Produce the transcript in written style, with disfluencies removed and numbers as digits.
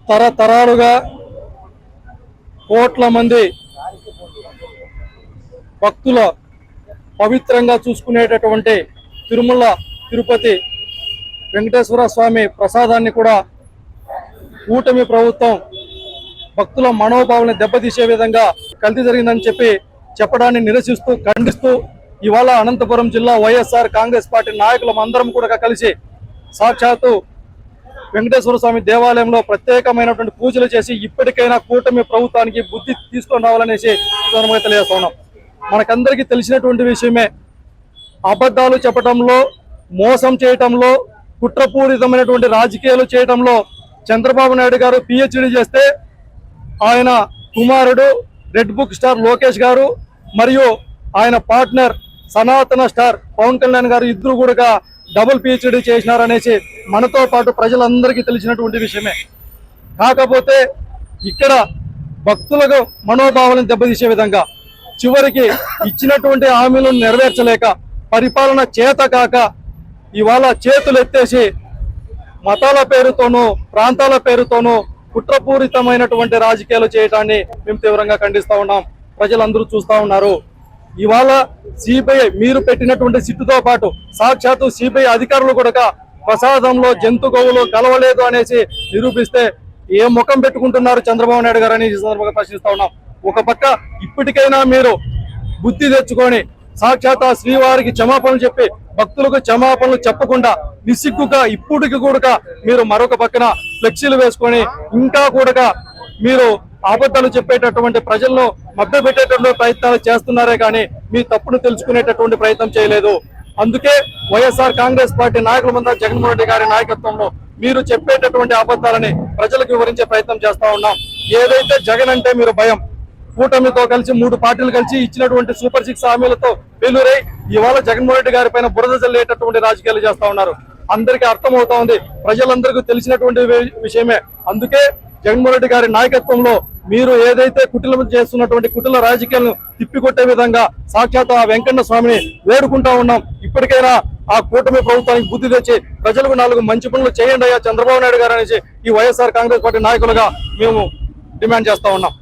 తరతరాలుగా కోట్ల మంది భక్తుల పవిత్రంగా చూసుకునేటటువంటి తిరుమల తిరుపతి వెంకటేశ్వర స్వామి ప్రసాదాన్ని కూడా కూటమి ప్రభుత్వం భక్తుల మనోభావాలను దెబ్బతీసే విధంగా కల్తీ జరిగిందని చెప్పడాన్ని నిరసిస్తూ ఖండిస్తూ ఇవాళ అనంతపురం జిల్లా వైఎస్ఆర్ కాంగ్రెస్ పార్టీ నాయకులం అందరం కూడా కలిసి సాక్షాత్తు వెంకటేశ్వర స్వామి దేవాలయంలో ప్రత్యేకమైనటువంటి పూజలు చేసి ఇప్పటికైనా కూటమి ప్రభుత్వానికి బుద్ధి తీసుకొని రావాలనేసి తెలియజేస్తున్నాం. మనకందరికీ తెలిసినటువంటి విషయమే, అబద్ధాలు చెప్పడంలో, మోసం చేయటంలో, కుట్రపూరితమైనటువంటి రాజకీయాలు చేయటంలో చంద్రబాబు నాయుడు గారు పిహెచ్డి చేస్తే ఆయన కుమారుడు రెడ్ బుక్ స్టార్ లోకేష్ గారు మరియు ఆయన పార్ట్నర్ సనాతన స్టార్ పవన్ కళ్యాణ్ గారు ఇద్దరు కూడా డబుల్ పిహెచ్డి చేసినారనేసి మనతో పాటు ప్రజలందరికీ తెలిసినటువంటి విషయమే. కాకపోతే ఇక్కడ భక్తులకు మనోభావాలను దెబ్బతీసే విధంగా చివరికి ఇచ్చినటువంటి హామీలను నెరవేర్చలేక పరిపాలన చేత కాక ఇవాళ చేతులు ఎత్తేసి మతాల పేరుతోనూ ప్రాంతాల పేరుతోనూ కుట్రపూరితమైనటువంటి రాజకీయాలు చేయడాన్ని మేము తీవ్రంగా ఖండిస్తా ఉన్నాం. ప్రజలందరూ చూస్తా ఉన్నారు. ఇవాళ సిబిఐ మీరు పెట్టినటువంటి సిట్టుతో పాటు సాక్షాత్తు సిబిఐ అధికారులు కూడా ప్రసాదంలో జంతు గోవులు కలవలేదు అనేసి నిరూపిస్తే ఏ ముఖం పెట్టుకుంటున్నారు చంద్రబాబు నాయుడు గారు అని ఈ సందర్భంగా ప్రశ్నిస్తా ఉన్నాం. ఒక పక్క ఇప్పటికైనా మీరు బుద్ధి తెచ్చుకొని సాక్షాత్ శ్రీవారికి క్షమాపణలు చెప్పి భక్తులకు క్షమాపణలు చెప్పకుండా నిస్సిగ్గుగా ఇప్పటికి కూడా మీరు మరొక పక్కన ఫ్లెక్సీలు వేసుకొని ఇంకా కూడా మీరు అబద్ధాలు చెప్పేటటువంటి ప్రజలను మభ్యపెట్టేటటువంటి ప్రయత్నాలు చేస్తున్నారే కానీ మీ తప్పును తెలుసుకునేటటువంటి ప్రయత్నం చేయలేదు. అందుకే వైఎస్ఆర్ కాంగ్రెస్ పార్టీ నాయకులంతా జగన్మోహన్ రెడ్డి గారి నాయకత్వంలో మీరు చెప్పేటటువంటి అబద్ధాలని ప్రజలకు వివరించే ప్రయత్నం చేస్తా ఉన్నాం. ఏదైతే జగన్ అంటే మీరు భయం, కూటమితో కలిసి 3 పార్టీలు కలిసి ఇచ్చినటువంటి సూపర్ 6 హామీలతో వెలురై ఇవాళ జగన్మోహన్ రెడ్డి గారి పైన బురద జల్లేటటువంటి రాజకీయాలు చేస్తా ఉన్నారు. అందరికీ అర్థమవుతా ఉంది, ప్రజలందరికీ తెలిసినటువంటి విషయమే. అందుకే జగన్మోహన్ రెడ్డి గారి నాయకత్వంలో మీరు ఏదైతే కుటిలం చేస్తున్నటువంటి కుటిల రాజకీయాలను తిప్పికొట్టే విధంగా సాక్షాత్ ఆ వెంకన్న స్వామిని వేడుకుంటా ఉన్నాం. ఇప్పటికైనా ఆ కూటమి ప్రభుత్వానికి బుద్ధి తెచ్చి ప్రజలకు 4 మంచి పనులు చేయండి అయ్యా చంద్రబాబు నాయుడు గారు అనేసి ఈ వైఎస్ఆర్ కాంగ్రెస్ పార్టీ నాయకులుగా మేము డిమాండ్ చేస్తా ఉన్నాం.